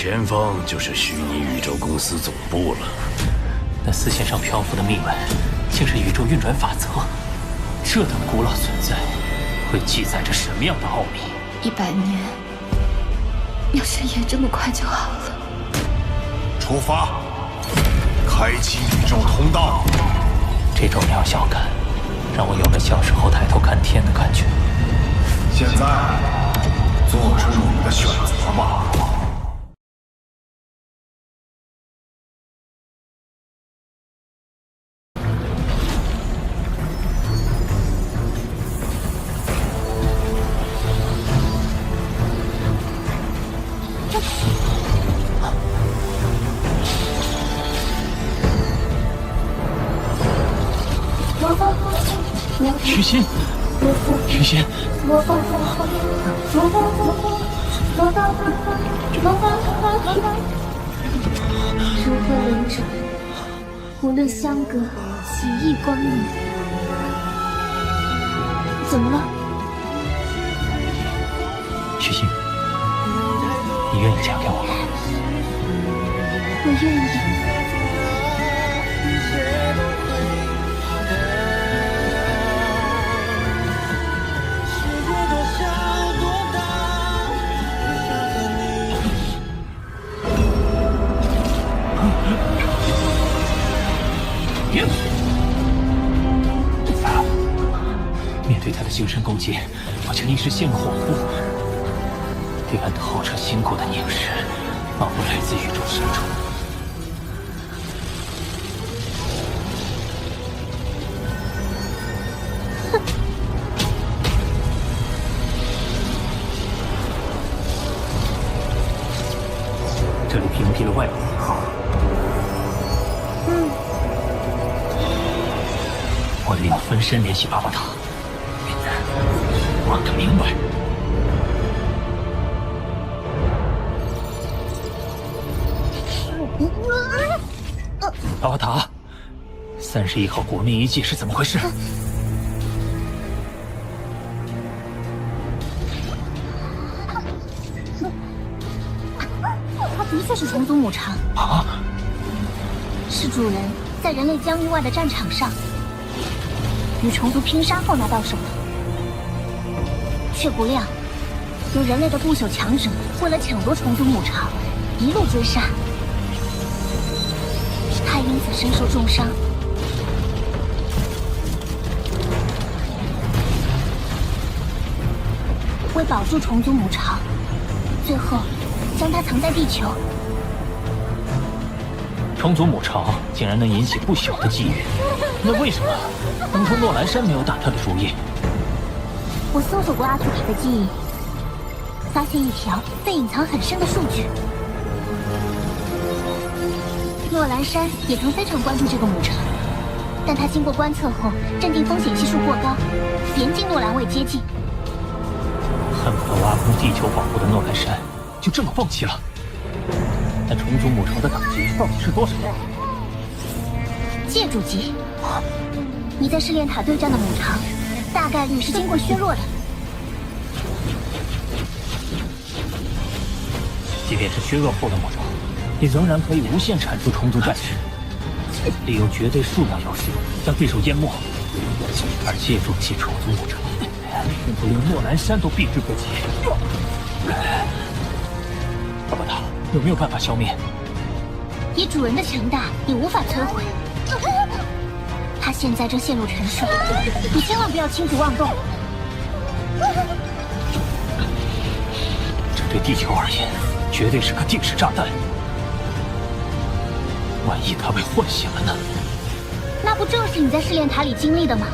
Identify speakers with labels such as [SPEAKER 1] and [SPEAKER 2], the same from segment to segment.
[SPEAKER 1] 前方就是虚拟宇宙公司总部了。
[SPEAKER 2] 那丝线上漂浮的密文，竟是宇宙运转法则。这等古老存在，会记载着什么样的奥秘
[SPEAKER 3] ？100年，要是也这么快就好了。
[SPEAKER 4] 出发，开启宇宙通道。
[SPEAKER 2] 这种渺小感，让我有了小时候抬头看天的感觉。
[SPEAKER 4] 现在，做出你们的选择吧。
[SPEAKER 2] 许昕，许昕，
[SPEAKER 5] 如何轮转，无论相隔几亿光年。怎么了？
[SPEAKER 2] 许昕，你愿意嫁给我吗？
[SPEAKER 5] 我愿意。
[SPEAKER 2] 面对他的精神攻击，我竟一时陷入恍惚。对岸的号彻心骨的凝视，仿佛来自宇宙深处。这里屏蔽了外部信号。我利用分身联系巴巴塔，让他明白。巴巴塔，31号国民遗迹是怎么回事？
[SPEAKER 5] 它的确是虫族母长
[SPEAKER 2] 啊！
[SPEAKER 5] 是主人在人类疆域外的战场上与虫族拼杀后拿到手的，却不料由人类的不朽强者为了抢夺虫族母巢，一路追杀，他因此身受重伤。为保住虫族母巢，最后将它藏在地球。
[SPEAKER 2] 虫族母巢竟然能引起不朽的际遇，那为什么当初诺兰山没有打他的主意？
[SPEAKER 5] 我搜索过阿图卡的记忆，发现一条被隐藏很深的数据。诺兰山也曾非常关注这个母巢，但他经过观测后，认定风险系数过高，严禁诺兰卫接近。
[SPEAKER 2] 恨不得挖空地球保护的诺兰山，就这么放弃了。那虫族母巢的等级到底是多少？
[SPEAKER 5] 借助级。你在试炼塔对战的母巢，大概率是经过削弱的。
[SPEAKER 2] 即便是削弱后的母巢，也仍然可以无限产出虫族战士，利用绝对数量优势将对手淹没，而借助其虫族母巢，甚至连诺兰山都避之不及。巴巴塔有没有办法消灭？
[SPEAKER 5] 以主人的强大，也无法摧毁。他现在正陷入沉睡，你千万不要轻举妄动。
[SPEAKER 2] 这对地球而言，绝对是个定时炸弹。万一他被唤醒了呢？
[SPEAKER 5] 那不正是你在试炼塔里经历的吗？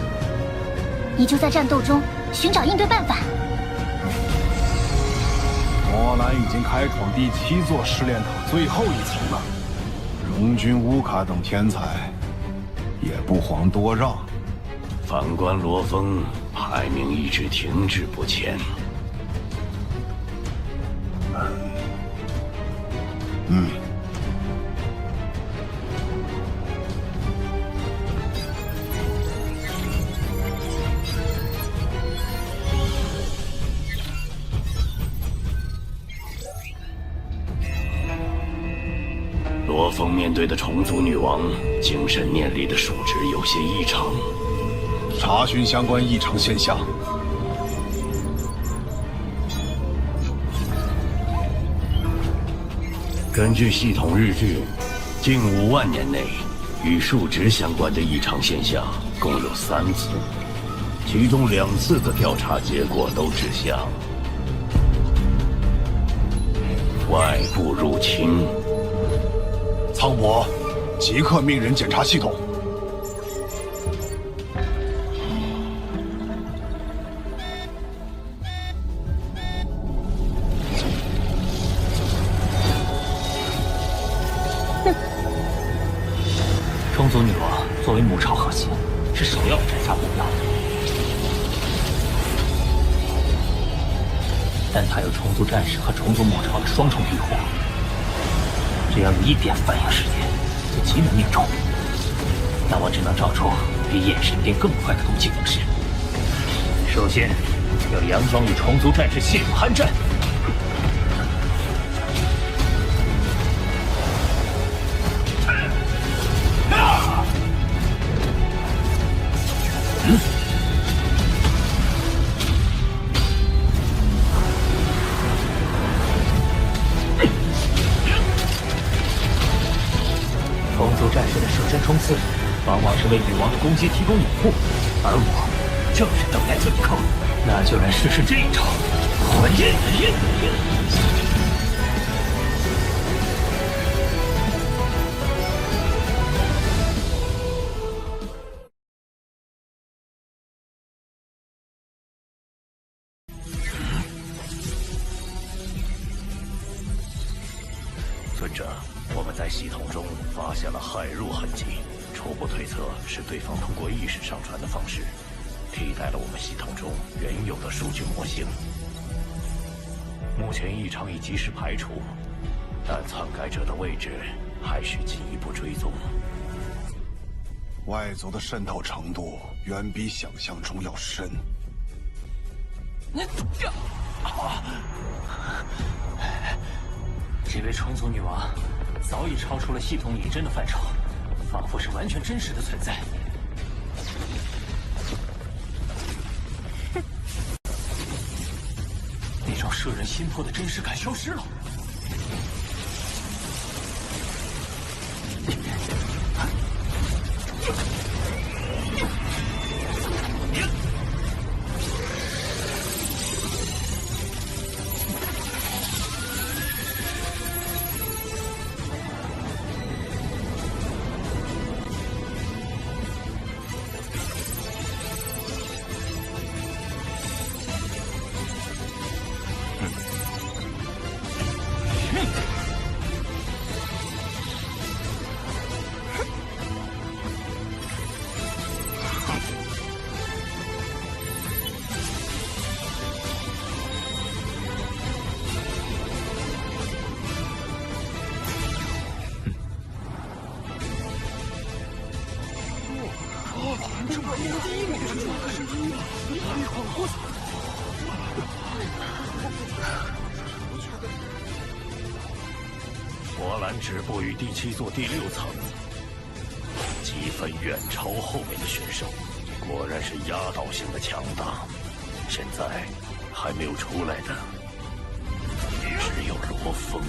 [SPEAKER 5] 你就在战斗中寻找应对办法。
[SPEAKER 4] 诺兰已经开创第7座试炼塔最后一层了，荣军、乌卡等天才也不遑多让。
[SPEAKER 1] 反观罗峰，排名一直停滞不前。罗峰面对的虫族女王，精神念力的数值有些异常。
[SPEAKER 4] 查询相关异常现象。
[SPEAKER 1] 根据系统日志，近5万年内与数值相关的异常现象共有3次，其中2次的调查结果都指向外部入侵。
[SPEAKER 4] 苍伯，即刻命人检查系统。
[SPEAKER 2] 虫族女王作为母巢核心，是首要的斩杀目标，但她有虫族战士和虫族母巢的双重庇护，只要有1点反应时间，就极能命中。那我只能找出比眼神电更快的攻击方式。首先，要佯装与虫族战士陷入酣战。虫族战士的舍身冲刺，往往是为女王的攻击提供掩护，而我正是等待这一刻。那就来试试这一招。
[SPEAKER 1] 尊者，我们在系统中发现了骇入痕迹，初步推测是对方通过意识上传的方式，替代了我们系统中原有的数据模型。目前异常已及时排除，但篡改者的位置还需进一步追踪。
[SPEAKER 4] 外族的渗透程度远比想象中要深。
[SPEAKER 2] 这位虫族女王早已超出了系统拟真的范畴，仿佛是完全真实的存在。那种摄人心魄的真实感消失了。
[SPEAKER 1] 波兰止步于第7座第6层，积分远超后面的选手，果然是压倒性的强大。现在还没有出来的只有罗峰。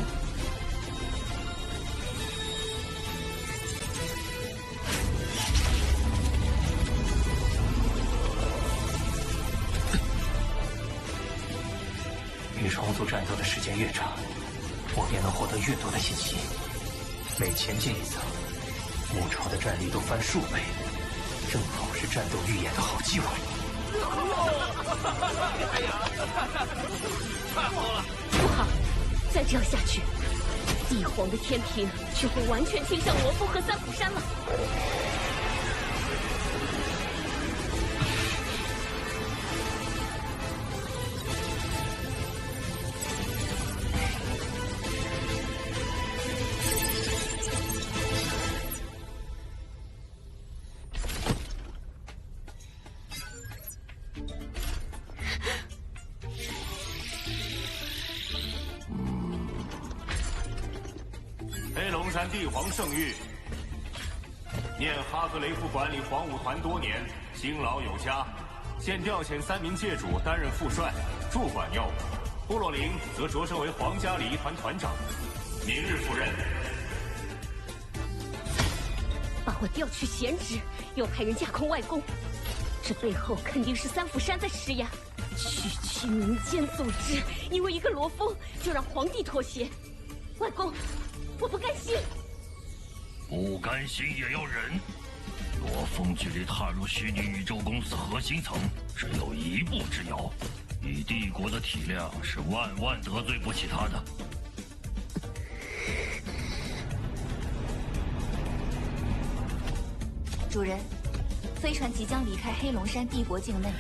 [SPEAKER 2] 与虫族战斗的时间越长，我便能获得越多的信息。每前进一层，母巢的战力都翻数倍，正好是战斗预演的好机会。
[SPEAKER 6] 不好，再这样下去，帝皇的天平就会完全倾向罗峰和三浦山了。
[SPEAKER 7] 黑龙山帝皇圣谕：念哈格雷夫管理黄武团多年，辛劳有加，现调遣3名界主担任副帅，驻管要务。部落灵则擢升为皇家礼仪团团长，明日赴任。
[SPEAKER 6] 把我调去闲职，又派人架空外公，这背后肯定是三府山在施压。区民间组织，因为一个罗峰就让皇帝妥协。外公，我不甘心。
[SPEAKER 1] 不甘心也要忍。罗峰距离踏入虚拟宇宙公司核心层只有一步之遥，以帝国的体量是万万得罪不起他的。
[SPEAKER 3] 主人，飞船即将离开黑龙山帝国境内。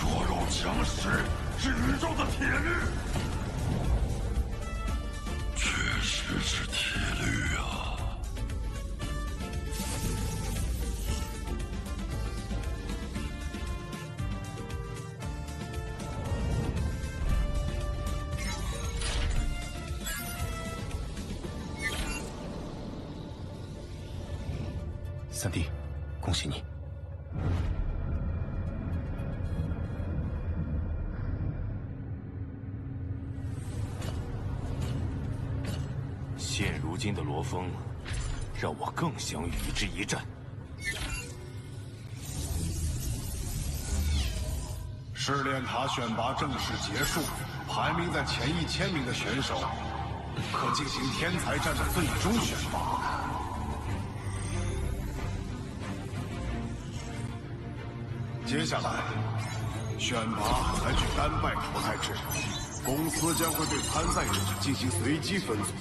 [SPEAKER 1] 弱肉强食是宇宙的铁律，确实是铁律啊！
[SPEAKER 8] 三弟，恭喜你！
[SPEAKER 7] 现如今的罗峰，让我更想与之一战。
[SPEAKER 4] 试炼塔选拔正式结束，排名在前1000名的选手可进行天才战的最终选拔。接下来，选拔采取单败淘汰制，公司将会对参赛者进行随机分组，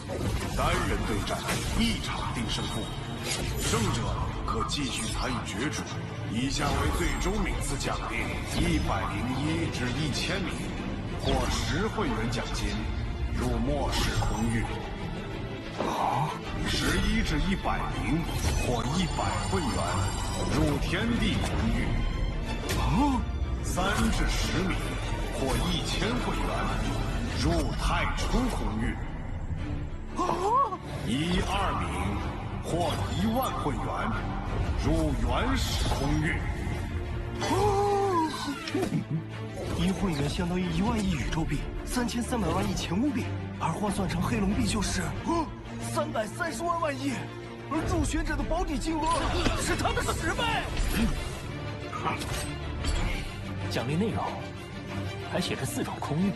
[SPEAKER 4] 单人对战，1场定胜负，胜者可继续参与角逐。以下为最终名次奖励：101至1000名，获10会员奖金，入末世空域；11至100名，获100会员，入天地空域；3至10名，获1000会员，入太初空域；12名，获10000会员，入原始空域。
[SPEAKER 8] 1会员相当于1万亿宇宙币，3300万亿前物币，而换算成黑龙币就是330万亿，而入选者的保底金额是他的10倍。
[SPEAKER 2] 奖励内容还写着4种空域。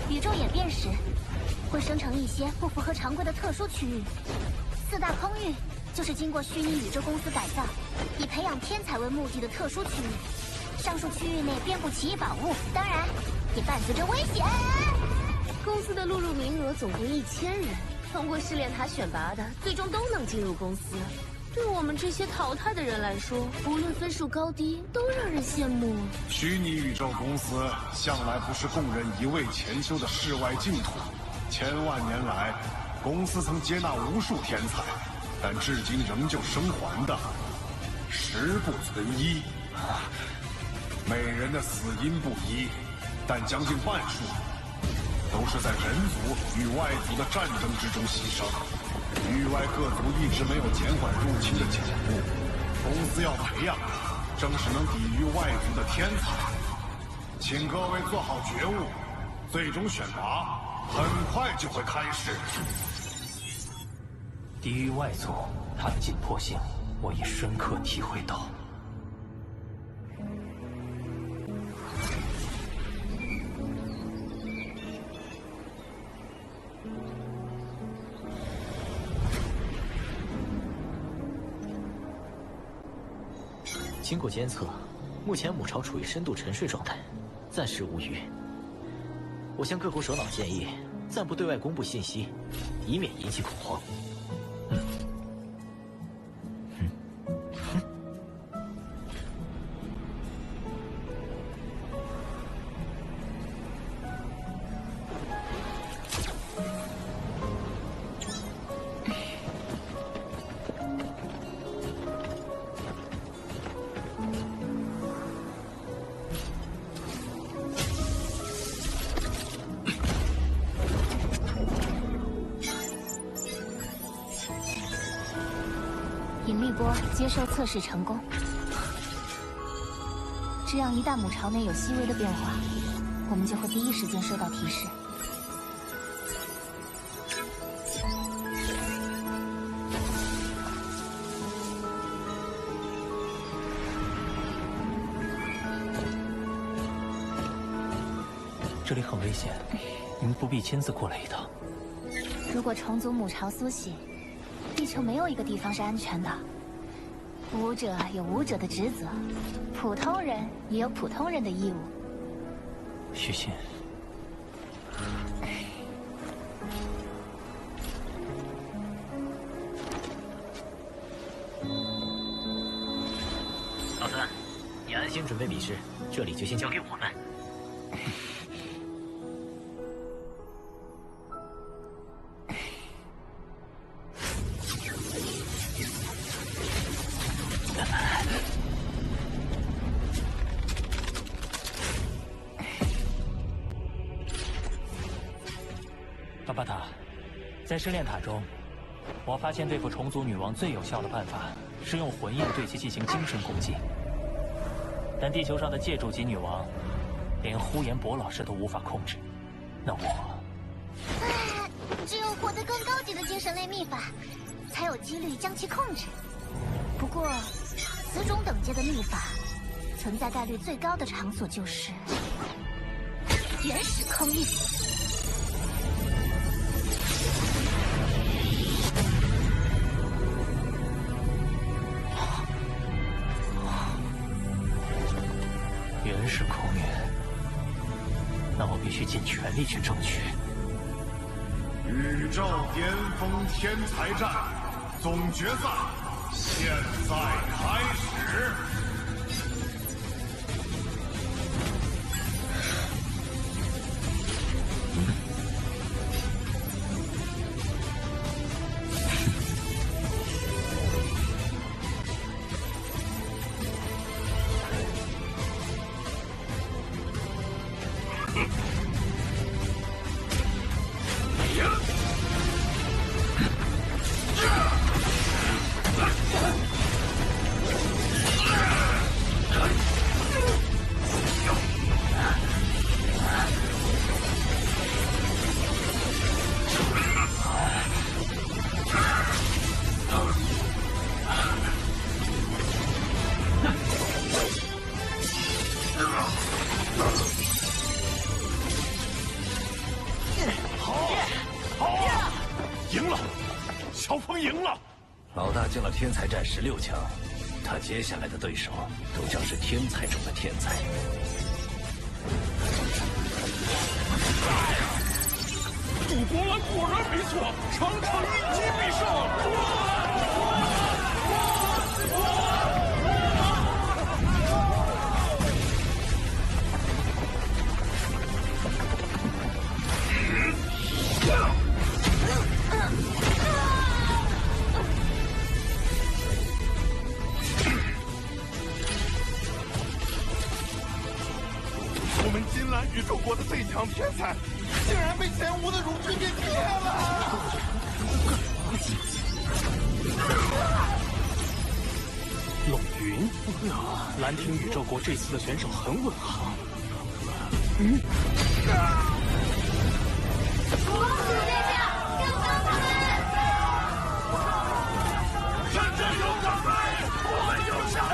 [SPEAKER 5] 宇宙演变时，会生成一些不符合常规的特殊区域。4大空域就是经过虚拟宇宙公司改造，以培养天才为目的的特殊区域。上述区域内遍布奇异宝物，当然也伴随着危险。
[SPEAKER 6] 公司的录入名额总共1000人，通过试炼塔选拔的，最终都能进入公司。对我们这些淘汰的人来说，无论分数高低，都让人羡慕。
[SPEAKER 4] 虚拟宇宙公司向来不是供人一味潜修的世外净土，千万年来，公司曾接纳无数天才，但至今仍旧生还的10不存1。每人的死因不一，但将近半数都是在人族与外族的战争之中牺牲。域外各族一直没有减缓入侵的脚步，公司要培养的正是能抵御外族的天才。请各位做好觉悟，最终选拔很快就会开始。
[SPEAKER 2] 抵御外族，它的紧迫性，我已深刻体会到。
[SPEAKER 9] 经过监测，目前母巢处于深度沉睡状态，暂时无虞。我向各国首脑建议，暂不对外公布信息，以免引起恐慌。
[SPEAKER 5] 引力波接收测试成功。这样，一旦母巢内有细微的变化，我们就会第一时间收到提示。
[SPEAKER 2] 这里很危险，您不必亲自过来一趟。
[SPEAKER 5] 如果重组母巢苏醒，地球没有一个地方是安全的。武者有武者的职责，普通人也有普通人的义务。
[SPEAKER 2] 许沁，
[SPEAKER 9] 老三，你安心准备比试，这里就先交给我们。
[SPEAKER 2] 巴巴塔，在试炼塔中，我发现对付虫族女王最有效的办法是用魂焰对其进行精神攻击。但地球上的借助级女王，连呼延博老师都无法控制，那我……
[SPEAKER 5] 只有获得更高级的精神类秘法，才有几率将其控制。不过，此种等阶的秘法，存在概率最高的场所就是原始空域。
[SPEAKER 2] 原始空域，那我必须尽全力去争取。
[SPEAKER 4] 宇宙巅峰天才战总决赛现在开始。
[SPEAKER 1] 老大进了天才战16强，他接下来的对手都将是天才中的天才。
[SPEAKER 10] 杜博兰果然没错，场场一击必胜。我们金兰宇宙国的最强天才，竟然被前无的荣军给灭了！
[SPEAKER 2] 冷云，蓝庭宇宙国这次的选手很稳行。
[SPEAKER 5] 公主殿下，跟上他们！
[SPEAKER 10] 真正有准备，我们有下来。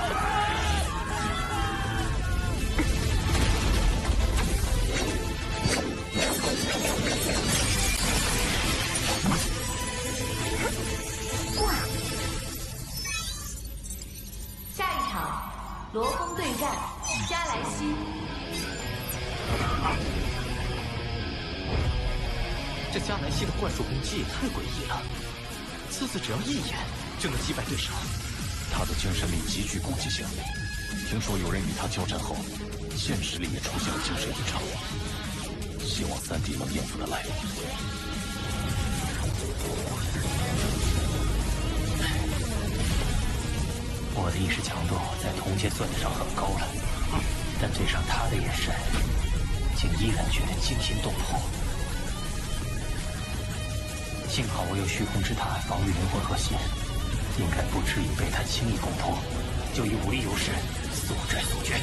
[SPEAKER 11] 下一场，罗峰对战加莱西。
[SPEAKER 9] 这加莱西的幻术攻击也太诡异了，次次只要一眼就能击败对手。
[SPEAKER 1] 他的精神力极具攻击性，听说有人与他交战后，现实里也出现了精神异常。希望3弟能应付得来。
[SPEAKER 2] 我的意识强度在同阶算得上很高了。但对上他的眼神，竟依然觉得惊心动魄。幸好我有虚空之塔防御灵魂核心，应该不至于被他轻易攻破。就以武力优势，速战速决。